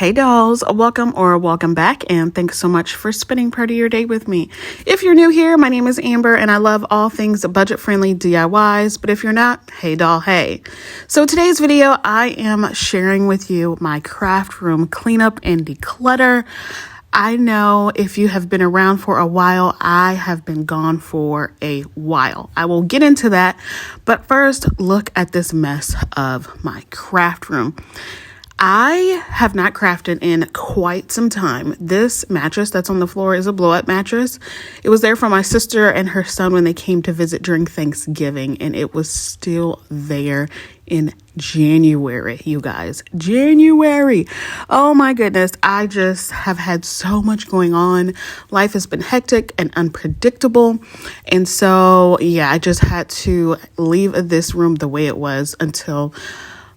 Hey dolls, welcome back, and thanks so much for spending part of your day with me. If you're new here, my name is Amber and I love all things budget-friendly DIYs, but if you're not, hey doll, hey. So today's video, I am sharing with you my craft room cleanup and declutter. I know if you have been around for a while, I have been gone for a while. I will get into that, but first, look at this mess of my craft room. I have not crafted in quite some time. This mattress that's on the floor is a blow-up mattress. It was there for my sister and her son when they came to visit during Thanksgiving, and it was still there in January, you guys. January. Oh my goodness. I just have had so much going on. Life has been hectic and unpredictable. And so, yeah, I just had to leave this room the way it was until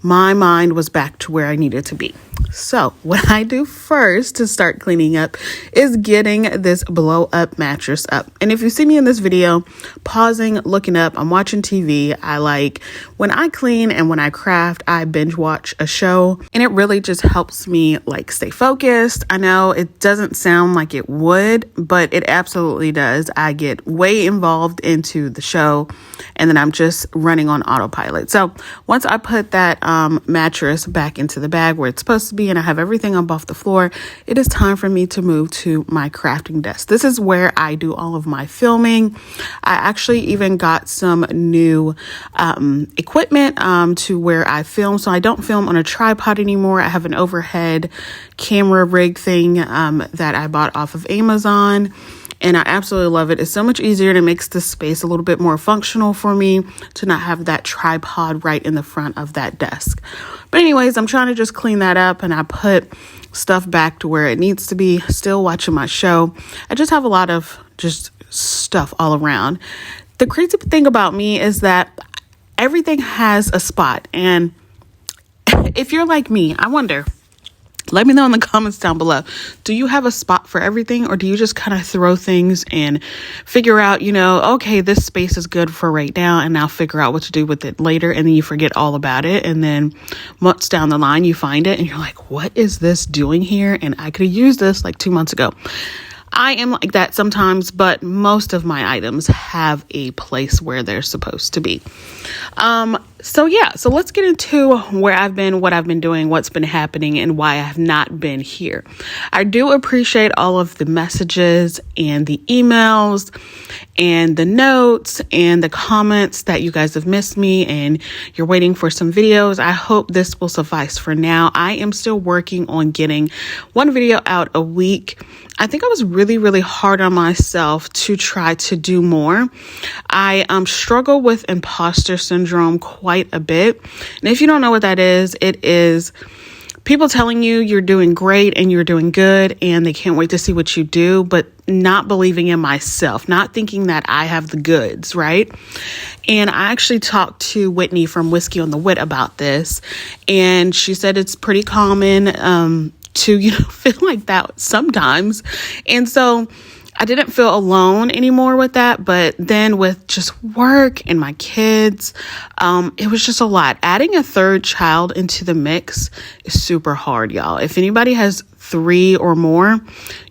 my mind was back to where I needed to be. So what I do first to start cleaning up is getting this blow up mattress up. And if you see me in this video, pausing, looking up, I'm watching TV. When I clean and when I craft, I binge watch a show, and it really just helps me stay focused. I know it doesn't sound like it would, but it absolutely does. I get way involved into the show and then I'm just running on autopilot. So once I put that mattress back into the bag where it's supposed to be and I have everything up off the floor, it is time for me to move to my crafting desk. This is where I do all of my filming. I actually even got some new equipment to where I film. So I don't film on a tripod anymore. I have an overhead camera rig thing that I bought off of Amazon. And I absolutely love it. It's so much easier and it makes the space a little bit more functional for me to not have that tripod right in the front of that desk. But anyways, I'm trying to just clean that up and I put stuff back to where it needs to be, still watching my show. I just have a lot of just stuff all around. The crazy thing about me is that everything has a spot. And if you're like me, I wonder, let me know in the comments down below. Do you have a spot for everything, or do you just kind of throw things and figure out, okay, this space is good for right now, and now figure out what to do with it later, and then you forget all about it, and then months down the line you find it and you're like, what is this doing here? And I could have used this 2 months ago. I am like that sometimes, but most of my items have a place where they're supposed to be. So let's get into where I've been, what I've been doing, what's been happening, and why I have not been here. I do appreciate all of the messages and the emails and the notes and the comments that you guys have missed me and you're waiting for some videos. I hope this will suffice for now. I am still working on getting one video out a week. I think I was really, really hard on myself to try to do more. I struggle with imposter syndrome quite a bit. And if you don't know what that is, it is people telling you you're doing great and you're doing good and they can't wait to see what you do, but not believing in myself, not thinking that I have the goods, right? And I actually talked to Whitney from Whiskey on the Wit about this, and she said it's pretty common to feel like that sometimes. And so I didn't feel alone anymore with that. But then with just work and my kids, it was just a lot. Adding a third child into the mix is super hard, y'all. If anybody has 3 or more,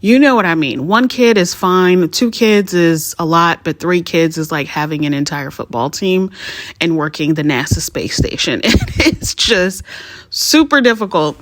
you know what I mean. 1 kid is fine. 2 kids is a lot, but 3 kids is like having an entire football team and working the NASA space station. It's just super difficult.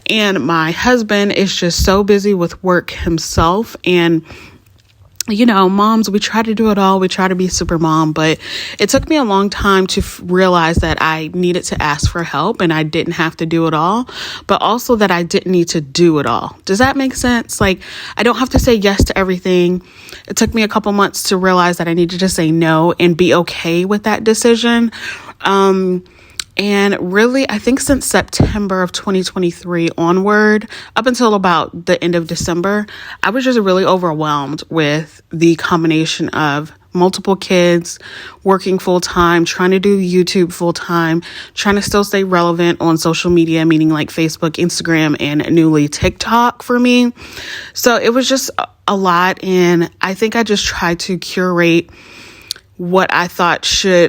And my husband is just so busy with work himself. And moms, we try to do it all. We try to be super mom, but it took me a long time to realize that I needed to ask for help and I didn't have to do it all, but also that I didn't need to do it all. Does that make sense? I don't have to say yes to everything. It took me a couple months to realize that I needed to say no and be okay with that decision. And really, I think since September of 2023 onward, up until about the end of December, I was just really overwhelmed with the combination of multiple kids, working full time, trying to do YouTube full time, trying to still stay relevant on social media, meaning like Facebook, Instagram, and newly TikTok for me. So it was just a lot. And I think I just tried to curate what I thought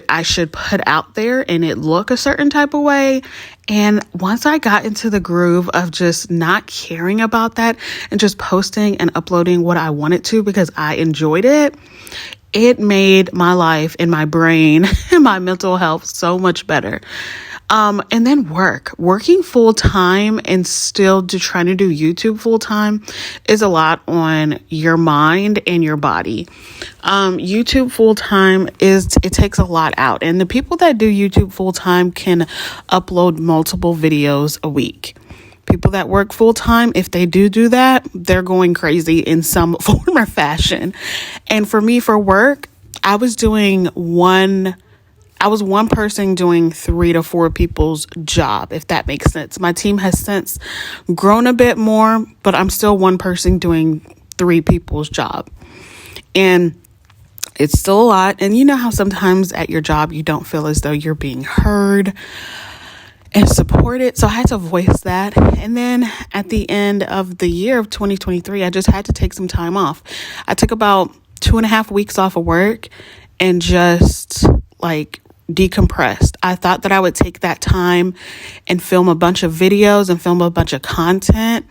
I should put out there and it look a certain type of way. And once I got into the groove of just not caring about that and just posting and uploading what I wanted to because I enjoyed it, it made my life and my brain and my mental health so much better. And then working full time and still trying to do YouTube full time is a lot on your mind and your body. YouTube full time it takes a lot out, and the people that do YouTube full time can upload multiple videos a week. People that work full time, if they do that, they're going crazy in some form or fashion. And for me, for work, I was one person doing 3 to 4 people's job, if that makes sense. My team has since grown a bit more, but I'm still one person doing 3 people's job. And it's still a lot. And you know how sometimes at your job, you don't feel as though you're being heard and supported. So I had to voice that. And then at the end of the year of 2023, I just had to take some time off. I took about 2.5 weeks off of work and just decompressed. I thought that I would take that time and film a bunch of videos and film a bunch of content,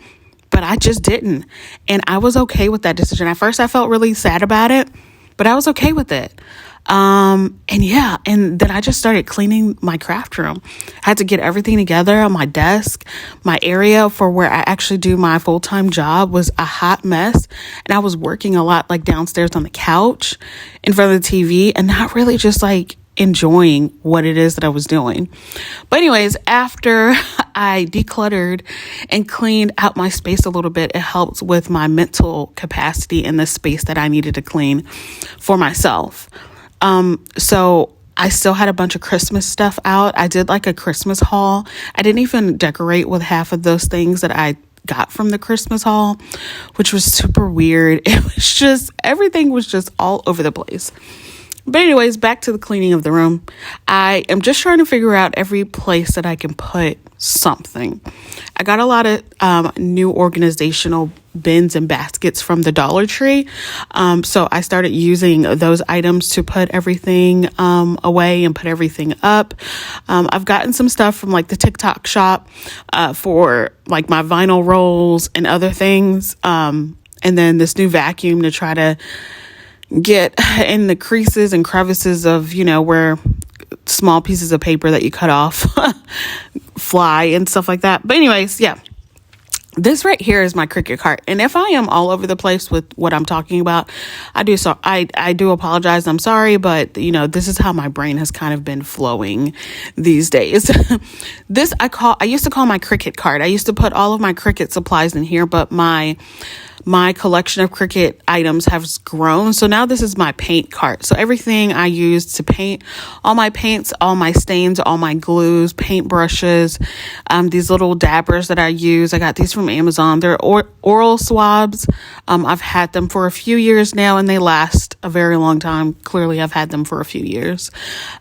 but I just didn't. And I was okay with that decision. At first I felt really sad about it, but I was okay with it. And then I just started cleaning my craft room. I had to get everything together on my desk. My area for where I actually do my full-time job was a hot mess. And I was working a lot downstairs on the couch in front of the TV and not really just enjoying what it is that I was doing. But anyways, after I decluttered and cleaned out my space a little bit, it helped with my mental capacity in the space that I needed to clean for myself. So I still had a bunch of Christmas stuff out. I did a Christmas haul. I didn't even decorate with half of those things that I got from the Christmas haul, which was super weird. It was just, everything was just all over the place. But anyways, back to the cleaning of the room. I am just trying to figure out every place that I can put something. I got a lot of new organizational bins and baskets from the Dollar Tree. So I started using those items to put everything away and put everything up. I've gotten some stuff from the TikTok shop for my vinyl rolls and other things. And then this new vacuum to try to get in the creases and crevices of, where small pieces of paper that you cut off fly and stuff like that. But anyways, yeah. This right here is my Cricut cart. And if I am all over the place with what I'm talking about, I do apologize. I'm sorry, but this is how my brain has kind of been flowing these days. I used to call my Cricut cart. I used to put all of my Cricut supplies in here, but my collection of Cricut items has grown. So now this is my paint cart. So everything I use to paint, all my paints, all my stains, all my glues, paint brushes, these little dabbers that I use. I got these from Amazon. They're oral swabs. I've had them for a few years now and they last a very long time. Clearly I've had them for a few years.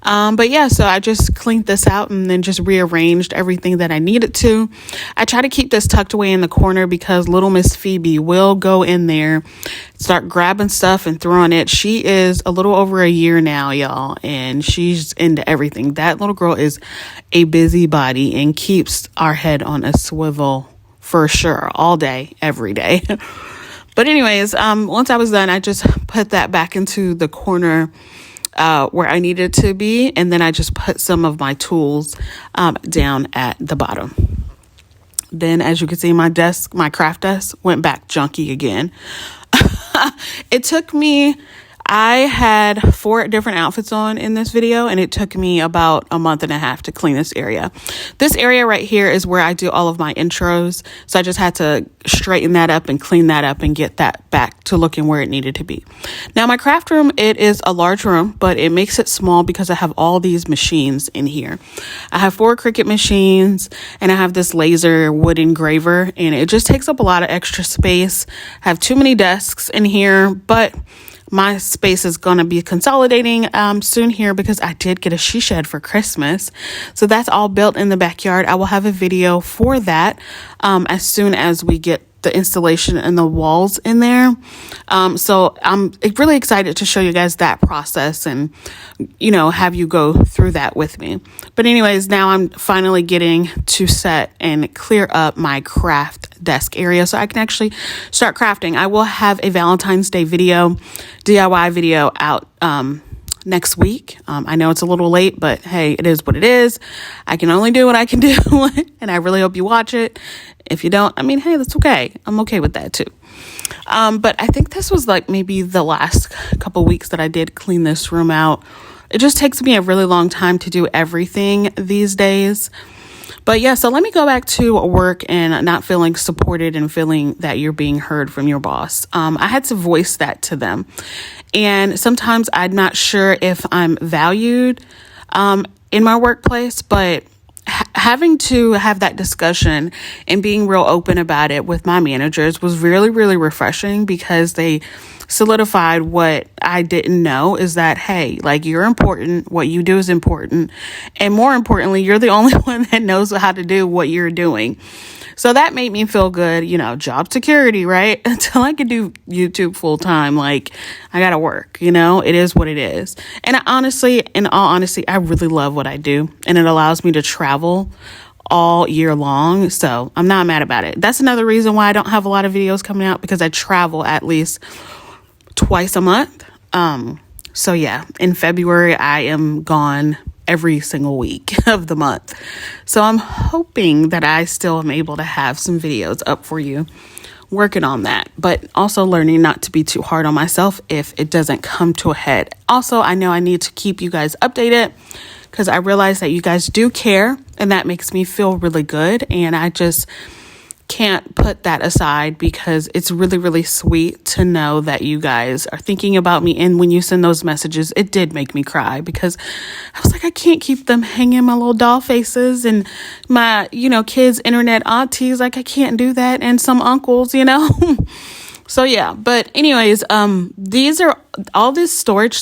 But yeah, so I just cleaned this out and then just rearranged everything that I needed to. I try to keep this tucked away in the corner because little Miss Phoebe will go in there, start grabbing stuff and throwing it. She is a little over a year now, y'all, and she's into everything. That little girl is a busybody and keeps our head on a swivel for sure, all day, every day. But anyways, once I was done, I just put that back into the corner where I needed to be, and then I just put some of my tools down at the bottom. Then, as you can see, my craft desk went back junky again. It took me, I had 4 different outfits on in this video, and it took me about a month and a half to clean this area. This area right here is where I do all of my intros. So I just had to straighten that up and clean that up and get that back to looking where it needed to be. Now, my craft room, it is a large room, but it makes it small because I have all these machines in here. I have 4 Cricut machines, and I have this laser wood engraver, and it just takes up a lot of extra space. I have too many desks in here, but my space is going to be consolidating soon here because I did get a she shed for Christmas. So that's all built in the backyard. I will have a video for that as soon as we get the installation and the walls in there. So I'm really excited to show you guys that process and, you know, have you go through that with me. But anyways, now I'm finally getting to set and clear up my craft desk area so I can actually start crafting. I will have a Valentine's Day video, DIY video out next week. I know it's a little late, but hey, it is what it is. I can only do what I can do, and I really hope you watch it. If you don't, I mean, hey, that's okay. I'm okay with that too. But I think this was like maybe the last couple weeks that I did clean this room out. It just takes me a really long time to do everything these days. But yeah, so let me go back to work and not feeling supported and feeling that you're being heard from your boss. I had to voice that to them. And sometimes I'm not sure if I'm valued in my workplace, but having to have that discussion and being real open about it with my managers was really, really refreshing, because they solidified what I didn't know, is that, hey, like, you're important. What you do is important. And more importantly, you're the only one that knows how to do what you're doing. So that made me feel good, you know, job security, right? Until I could do YouTube full time, like, I gotta work, you know, it is what it is. And in all honesty, I really love what I do, and it allows me to travel all year long. So I'm not mad about it. That's another reason why I don't have a lot of videos coming out, because I travel at least twice a month. So yeah, in February, I am gone every single week of the month. So I'm hoping that I still am able to have some videos up for you, working on that, but also learning not to be too hard on myself if it doesn't come to a head. Also, I know I need to keep you guys updated, because I realize that you guys do care, and that makes me feel really good. And I just can't put that aside, because it's really, really sweet to know that you guys are thinking about me. And when you send those messages, it did make me cry, because I was like, I can't keep them hanging my little doll faces and my, you know, kids' internet aunties. Like, I can't do that. And some uncles, you know. So yeah, but anyways, these are all this storage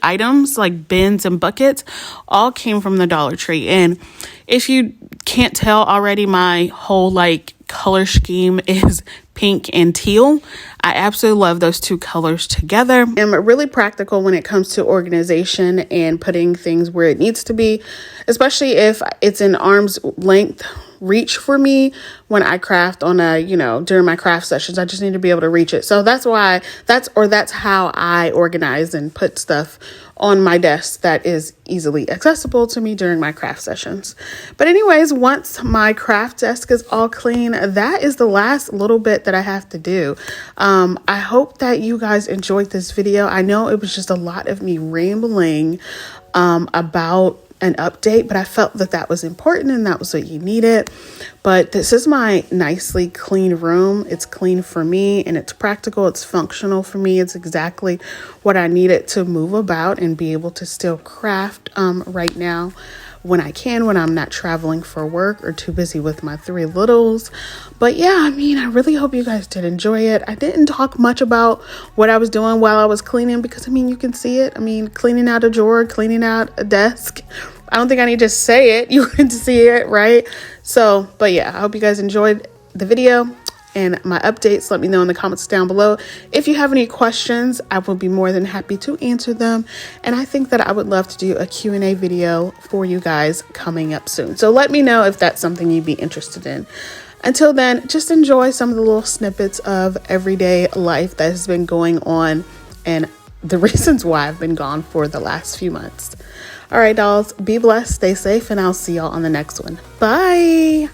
items like bins and buckets, all came from the Dollar Tree. And if you can't tell already, my whole like color scheme is pink and teal. I absolutely love those two colors together. I'm really practical when it comes to organization and putting things where it needs to be, especially if it's in arm's length reach for me when I craft on during my craft sessions. I just need to be able to reach it. So that's how I organize and put stuff on my desk that is easily accessible to me during my craft sessions. But anyways, once my craft desk is all clean, that is the last little bit that I have to do. I hope that you guys enjoyed this video. I know it was just a lot of me rambling about an update, but I felt that that was important and that was what you needed. But this is my nicely clean room. It's clean for me, and it's practical. It's functional for me. It's exactly what I needed to move about and be able to still craft right now when I can, when I'm not traveling for work or too busy with my three littles. But yeah, I mean, I really hope you guys did enjoy it. I didn't talk much about what I was doing while I was cleaning, because I mean, you can see it. I mean, cleaning out a drawer, cleaning out a desk. I don't think I need to say it. You can see it, right? So, but yeah, I hope you guys enjoyed the video and my updates. Let me know in the comments down below. If you have any questions, I will be more than happy to answer them. And I think that I would love to do a Q&A video for you guys coming up soon. So let me know if that's something you'd be interested in. Until then, just enjoy some of the little snippets of everyday life that has been going on and the reasons why I've been gone for the last few months. All right, dolls, be blessed, stay safe, and I'll see y'all on the next one. Bye.